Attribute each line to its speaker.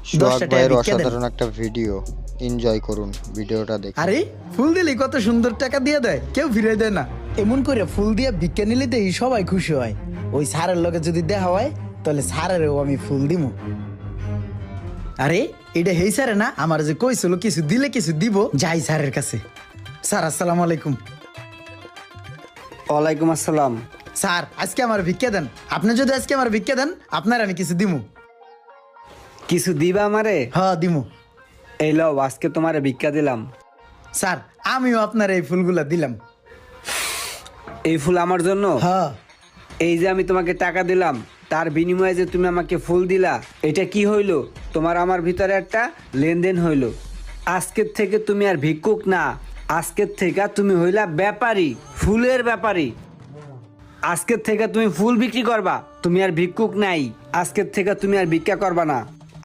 Speaker 1: সোহাগ
Speaker 2: 10টা টাকা
Speaker 1: ভাইয়ের
Speaker 2: ভিক্ষা দেন।
Speaker 1: অসাধারণ একটা ভিডিও, এনজয় করুন ভিডিওটা দেখে।
Speaker 2: আরে ফুল দিলে কত সুন্দর টাকা দিয়ে দেয়, কেউ ফিরে দেয় না। এমন করে ফুল দিয়ে ভিক্ষা নিলে দেই সবাই খুশি হয়। ওই স্যারের লগে যদি দেখা হয় তাহলে স্যারেরও আমি ফুল দিমু। আরে এটা হেই স্যারে না, আমার যে কইছিল কিছু দিলে কিছু দিব, যাই স্যারের কাছে। স্যার আসসালামু আলাইকুম।
Speaker 3: ওয়ালাইকুম আসসালাম।
Speaker 2: স্যার আজকে আমার ভিক্ষা দেন। আপনি যদি আজকে আমার ভিক্ষা দেন আপনার আমি কিছু দিমু।
Speaker 3: কিছু দিবা আমারে?
Speaker 2: হ্যাঁ দিমু।
Speaker 3: এই লও, আজকে তোমারে ভিক্ষা দিলাম।
Speaker 2: স্যার আমিও আপনার এই ফুলগুলা দিলাম।
Speaker 3: এই ফুল আমার জন্য?
Speaker 2: হ্যাঁ।
Speaker 3: এই যে আমি তোমাকে টাকা দিলাম, তার বিনিময়ে যে তুমি আমাকে ফুল দিলা, এটা কি হইলো? তোমার আমার ভিতরে একটা লেনদেন হইলো। আজকের থেকে তুমি আর ভিক্ষুক না, আজকের থেকে তুমি হইলা ব্যাপারী, ফুলের ব্যাপারী। আজকের থেকে তুমি ফুল বিক্রি করবা, তুমি আর ভিক্ষুক নাই। আজকের থেকে তুমি আর ভিক্ষা করবা না।